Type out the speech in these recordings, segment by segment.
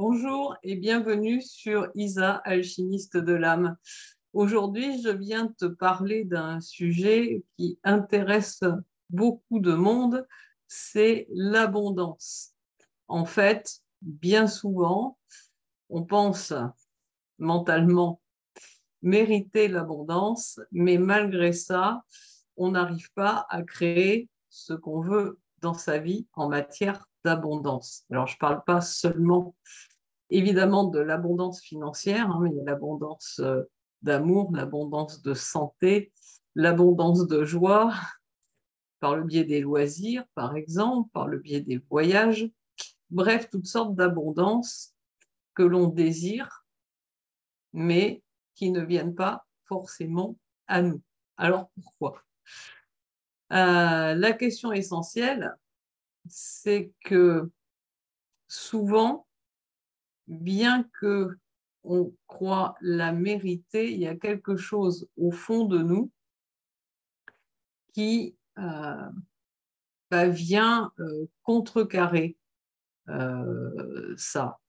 Bonjour et bienvenue sur Isa, alchimiste de l'âme. Aujourd'hui, je viens te parler d'un sujet qui intéresse beaucoup de monde, c'est l'abondance. En fait, bien souvent, on pense mentalement mériter l'abondance, mais malgré ça, on n'arrive pas à créer ce qu'on veut dans sa vie en matière d'abondance. Alors, je ne parle pas seulement évidemment de l'abondance financière, hein, mais il y a l'abondance d'amour, l'abondance de santé, l'abondance de joie, par le biais des loisirs, par exemple, par le biais des voyages. Bref, toutes sortes d'abondances que l'on désire, mais qui ne viennent pas forcément à nous. Alors pourquoi? La question essentielle, c'est que souvent, bien que on croit la mériter, il y a quelque chose au fond de nous qui vient contrecarrer ça,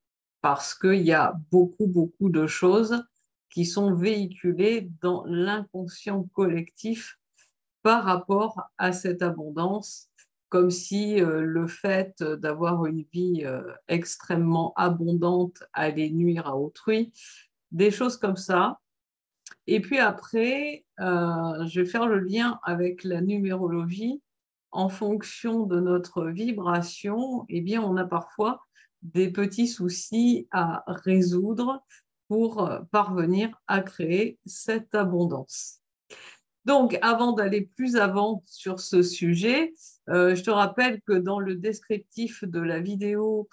parce qu'il y a beaucoup de choses qui sont véhiculées dans l'inconscient collectif par rapport à cette abondance, comme si le fait d'avoir une vie extrêmement abondante allait nuire à autrui, des choses comme ça. Et puis après, je vais faire le lien avec la numérologie. En fonction de notre vibration, eh bien, on a parfois des petits soucis à résoudre pour parvenir à créer cette abondance. Donc, avant d'aller plus avant sur ce sujet, je te rappelle que dans le descriptif de la vidéo,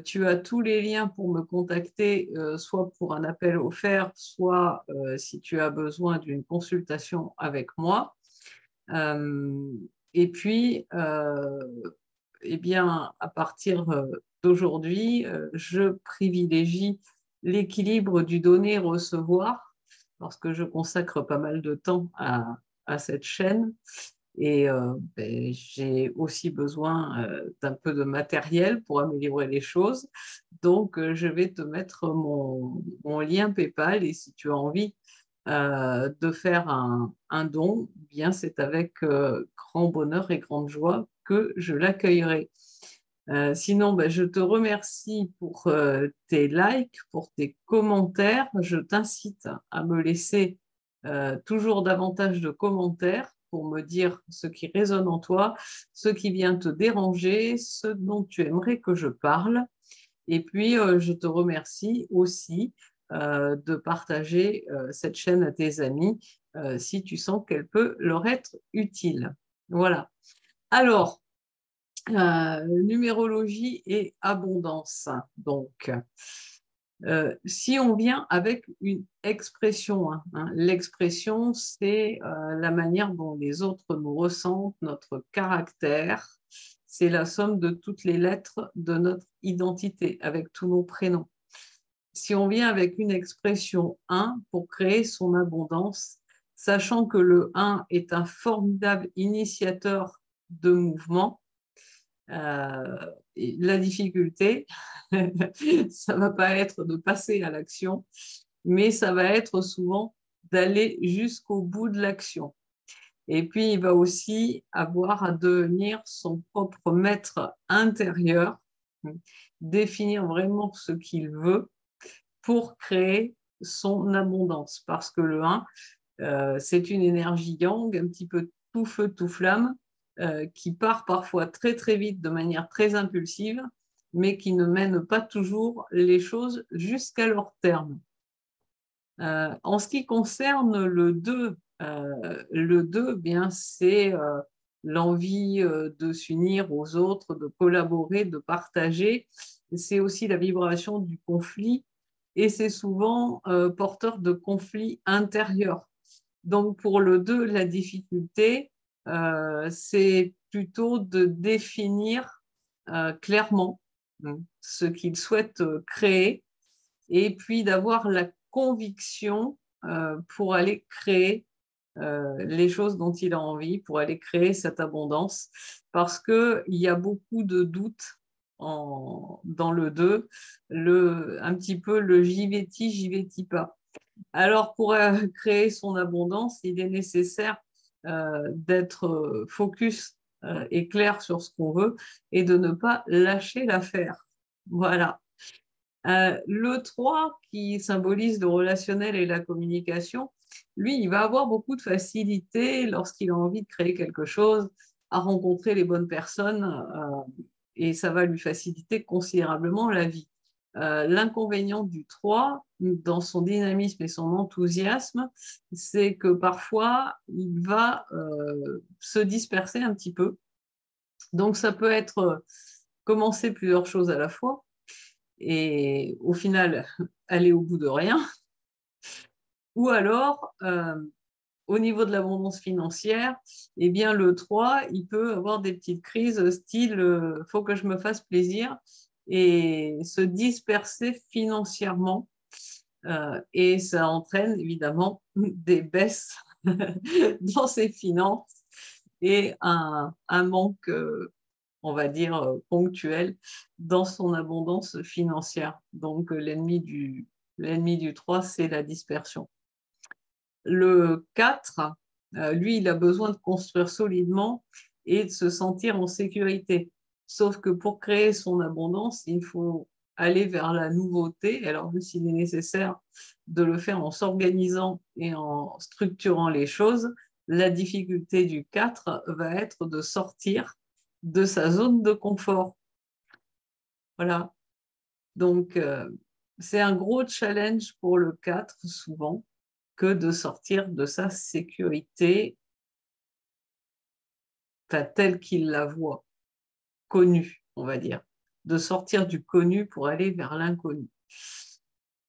tu as tous les liens pour me contacter, soit pour un appel offert, soit si tu as besoin d'une consultation avec moi. Et puis, eh bien, à partir d'aujourd'hui, je privilégie l'équilibre du donner-recevoir parce que je consacre pas mal de temps à cette chaîne et j'ai aussi besoin d'un peu de matériel pour améliorer les choses. Donc, je vais te mettre mon lien PayPal et si tu as envie de faire un don, eh bien c'est avec grand bonheur et grande joie que je l'accueillerai. Sinon, je te remercie pour tes likes, pour tes commentaires. Je t'incite à me laisser toujours davantage de commentaires pour me dire ce qui résonne en toi, ce qui vient te déranger, ce dont tu aimerais que je parle. Et puis, je te remercie aussi de partager cette chaîne à tes amis si tu sens qu'elle peut leur être utile. Voilà. Alors, numérologie et abondance. Donc, si on vient avec une expression, l'expression, c'est la manière dont les autres nous ressentent, notre caractère, c'est la somme de toutes les lettres de notre identité, avec tous nos prénoms. Si on vient avec une expression 1 pour créer son abondance, sachant que le 1 est un formidable initiateur de mouvement, la difficulté, ça ne va pas être de passer à l'action, mais ça va être souvent d'aller jusqu'au bout de l'action. Et puis, il va aussi avoir à devenir son propre maître intérieur, définir vraiment ce qu'il veut pour créer son abondance. Parce que le 1, c'est une énergie yang, un petit peu tout feu, tout flamme, qui part parfois très vite de manière très impulsive, mais qui ne mène pas toujours les choses jusqu'à leur terme. En ce qui concerne le 2 bien, c'est l'envie de s'unir aux autres, de collaborer, de partager. C'est aussi la vibration du conflit et c'est souvent porteur de conflits intérieurs. Donc, pour le 2, la difficulté, c'est plutôt de définir clairement ce qu'il souhaite créer et puis d'avoir la conviction pour aller créer les choses dont il a envie, pour aller créer cette abondance, parce qu'il y a beaucoup de doutes dans le 2, un petit peu le j'y vais-ti pas. Alors, pour créer son abondance, il est nécessaire d'être focus et clair sur ce qu'on veut et de ne pas lâcher l'affaire. Voilà. Le 3, qui symbolise le relationnel et la communication, lui, il va avoir beaucoup de facilité lorsqu'il a envie de créer quelque chose, à rencontrer les bonnes personnes et ça va lui faciliter considérablement la vie. L'inconvénient du 3, dans son dynamisme et son enthousiasme, c'est que parfois, il va se disperser un petit peu. Donc, ça peut être commencer plusieurs choses à la fois et au final, aller au bout de rien. Ou alors, au niveau de l'abondance financière, eh bien, le 3, il peut avoir des petites crises style faut que je me fasse plaisir et se disperser financièrement. Et ça entraîne évidemment des baisses dans ses finances et un manque, on va dire, ponctuel dans son abondance financière. Donc, l'ennemi du 3, c'est la dispersion. Le 4, lui, il a besoin de construire solidement et de se sentir en sécurité. Sauf que pour créer son abondance, il faut aller vers la nouveauté. Alors, même s'il est nécessaire de le faire en s'organisant et en structurant les choses, la difficulté du 4 va être de sortir de sa zone de confort. Voilà. Donc, c'est un gros challenge pour le 4, souvent, que de sortir de sa sécurité telle qu'il la voit, connue, on va dire, de sortir du connu pour aller vers l'inconnu.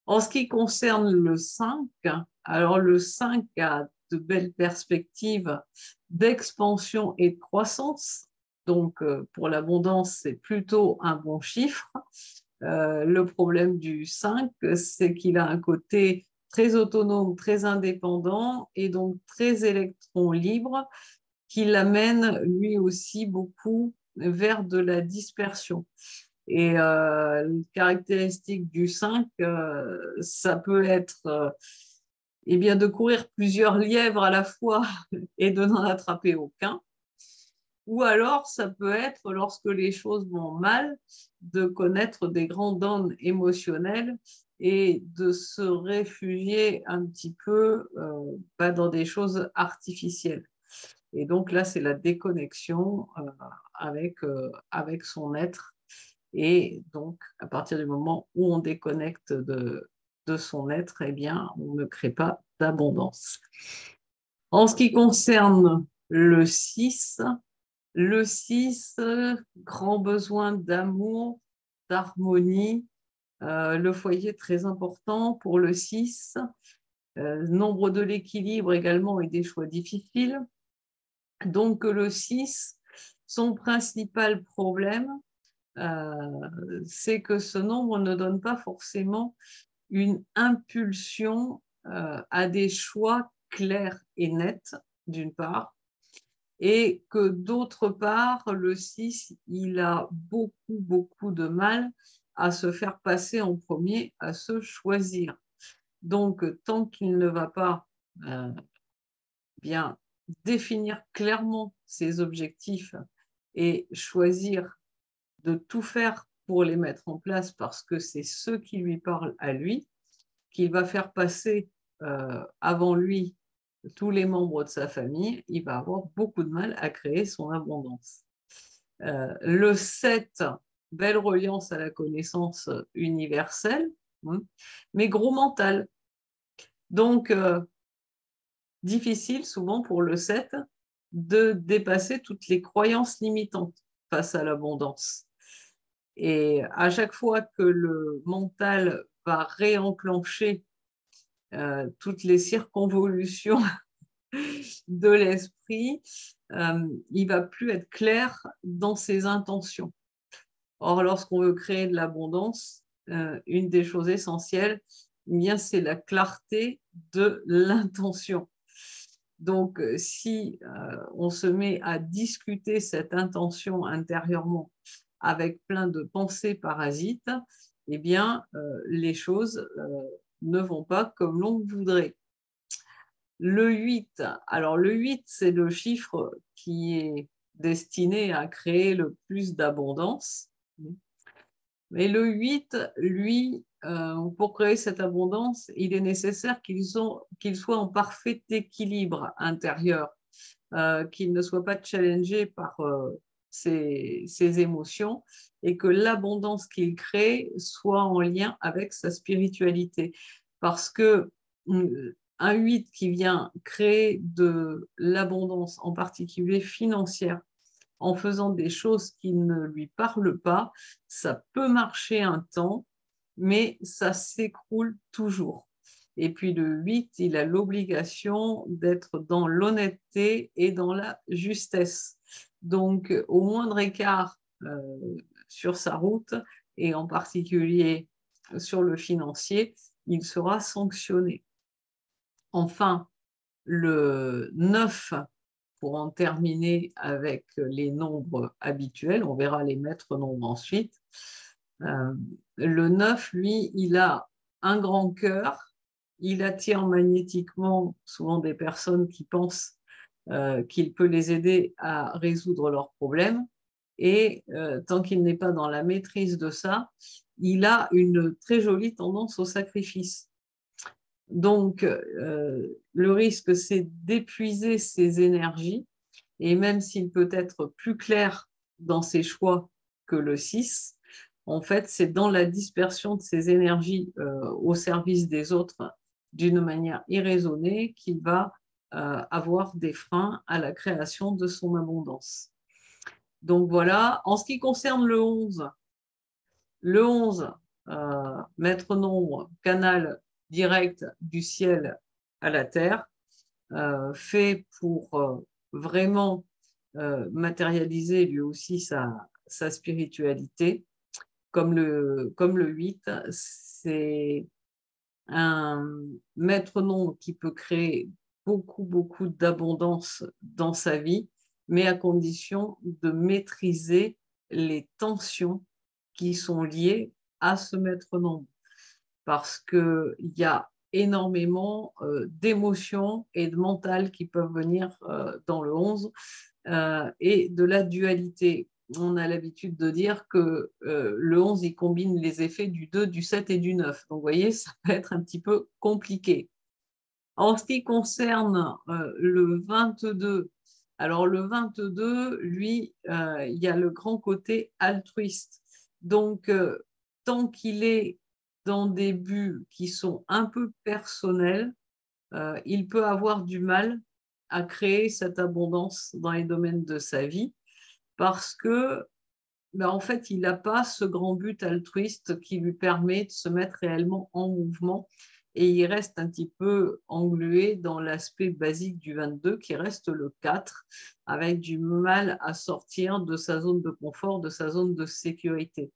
En ce qui concerne le 5, alors le 5 a de belles perspectives d'expansion et de croissance. Donc, pour l'abondance, c'est plutôt un bon chiffre. Le problème du 5, c'est qu'il a un côté très autonome, très indépendant et donc très électron libre qui l'amène lui aussi beaucoup vers de la dispersion. Et une caractéristique du 5, ça peut être eh bien, de courir plusieurs lièvres à la fois et de n'en attraper aucun. Ou alors, ça peut être, lorsque les choses vont mal, de connaître des grands downs émotionnels et de se réfugier un petit peu dans des choses artificielles. Et donc là, c'est la déconnexion avec son être. Et donc, à partir du moment où on déconnecte de son être, eh bien, on ne crée pas d'abondance. En ce qui concerne le 6, grand besoin d'amour, d'harmonie. Le foyer est très important pour le 6. Nombre de l'équilibre également et des choix difficiles. Donc le 6, son principal problème, c'est que ce nombre ne donne pas forcément une impulsion à des choix clairs et nets, d'une part, et que d'autre part, le 6, il a beaucoup de mal à se faire passer en premier, à se choisir. Donc, tant qu'il ne va pas bien définir clairement ses objectifs et choisir de tout faire pour les mettre en place parce que c'est ce qui lui parle à lui, qu'il va faire passer avant lui tous les membres de sa famille, il va avoir beaucoup de mal à créer son abondance. Le 7, belle reliance à la connaissance universelle, mais gros mental. Donc, difficile souvent pour le 7 de dépasser toutes les croyances limitantes face à l'abondance. Et à chaque fois que le mental va réenclencher toutes les circonvolutions de l'esprit, il va plus être clair dans ses intentions. Or, lorsqu'on veut créer de l'abondance, une des choses essentielles, eh bien, c'est la clarté de l'intention. Donc, si on se met à discuter cette intention intérieurement avec plein de pensées parasites, eh bien, les choses ne vont pas comme l'on voudrait. Le 8, alors le 8, c'est le chiffre qui est destiné à créer le plus d'abondance. Mais le 8, lui, pour créer cette abondance, il est nécessaire qu'il soit en parfait équilibre intérieur, qu'il ne soit pas challengé par ses émotions et que l'abondance qu'il crée soit en lien avec sa spiritualité. Parce que un 8 qui vient créer de l'abondance, en particulier financière, en faisant des choses qui ne lui parlent pas, ça peut marcher un temps, mais ça s'écroule toujours. Et puis le 8, il a l'obligation d'être dans l'honnêteté et dans la justesse. Donc, au moindre écart sur sa route, et en particulier sur le financier, il sera sanctionné. Enfin, le 9, pour en terminer avec les nombres habituels, on verra les maîtres nombres ensuite. Le 9, lui, il a un grand cœur, il attire magnétiquement souvent des personnes qui pensent qu'il peut les aider à résoudre leurs problèmes. Et tant qu'il n'est pas dans la maîtrise de ça, il a une très jolie tendance au sacrifice. Donc, le risque, c'est d'épuiser ses énergies, et même s'il peut être plus clair dans ses choix que le 6, en fait, c'est dans la dispersion de ses énergies au service des autres d'une manière irraisonnée qu'il va avoir des freins à la création de son abondance. Donc voilà, en ce qui concerne le 11, maître nombre, canal direct du ciel à la terre, fait pour vraiment matérialiser lui aussi sa spiritualité. Comme le 8, c'est un maître nombre qui peut créer beaucoup, beaucoup d'abondance dans sa vie, mais à condition de maîtriser les tensions qui sont liées à ce maître nombre. Parce qu'il y a énormément d'émotions et de mental qui peuvent venir dans le 11 et de la dualité. On a l'habitude de dire que le 11, il combine les effets du 2, du 7 et du 9. Donc, vous voyez, ça peut être un petit peu compliqué. En ce qui concerne le 22, alors le 22, lui, il y a le grand côté altruiste. Donc, tant qu'il est dans des buts qui sont un peu personnels, il peut avoir du mal à créer cette abondance dans les domaines de sa vie parce que, en fait, il n'a pas ce grand but altruiste qui lui permet de se mettre réellement en mouvement et il reste un petit peu englué dans l'aspect basique du 22 qui reste le 4 avec du mal à sortir de sa zone de confort, de sa zone de sécurité.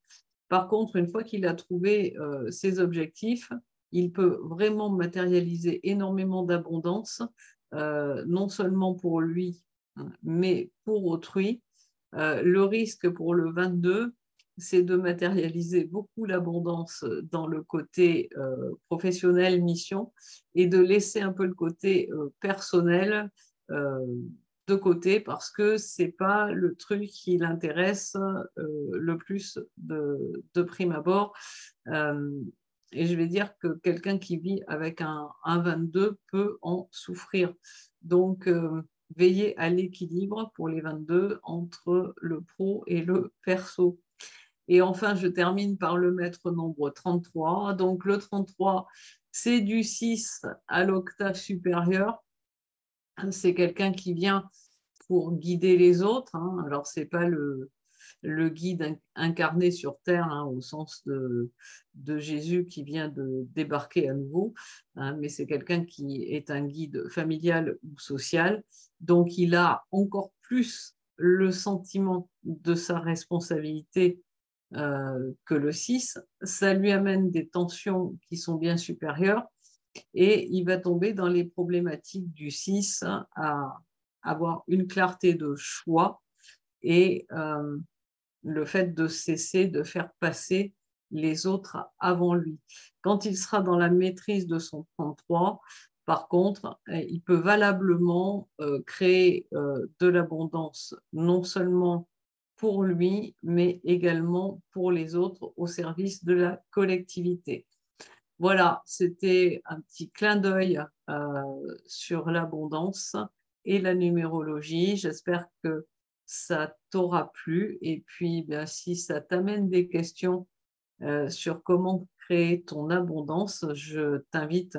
Par contre, une fois qu'il a trouvé ses objectifs, il peut vraiment matérialiser énormément d'abondance, non seulement pour lui, mais pour autrui. Le risque pour le 22, c'est de matérialiser beaucoup l'abondance dans le côté professionnel, mission, et de laisser un peu le côté personnel de côté parce que ce n'est pas le truc qui l'intéresse le plus de prime abord. Et je vais dire que quelqu'un qui vit avec un 22 peut en souffrir. Donc, veiller à l'équilibre pour les 22 entre le pro et le perso. Et enfin, je termine par le maître nombre 33. Donc, le 33, c'est du 6 à l'octave supérieure. C'est quelqu'un qui vient pour guider les autres. Alors, ce n'est pas le guide incarné sur Terre, au sens de Jésus qui vient de débarquer à nouveau, mais c'est quelqu'un qui est un guide familial ou social. Donc, il a encore plus le sentiment de sa responsabilité que le 6. Ça lui amène des tensions qui sont bien supérieures et il va tomber dans les problématiques du 6 à avoir une clarté de choix et le fait de cesser de faire passer les autres avant lui. Quand il sera dans la maîtrise de son 33, par contre, il peut valablement créer de l'abondance, non seulement pour lui, mais également pour les autres au service de la collectivité. Voilà, c'était un petit clin d'œil sur l'abondance et la numérologie. J'espère que ça t'aura plu. Et puis, bien, si ça t'amène des questions sur comment créer ton abondance, je t'invite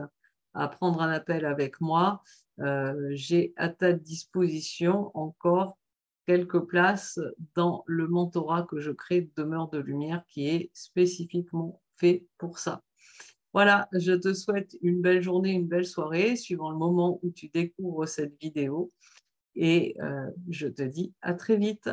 à prendre un appel avec moi. J'ai à ta disposition encore quelques places dans le mentorat que je crée Demeure de Lumière qui est spécifiquement fait pour ça. Voilà, je te souhaite une belle journée, une belle soirée, suivant le moment où tu découvres cette vidéo. Et je te dis à très vite.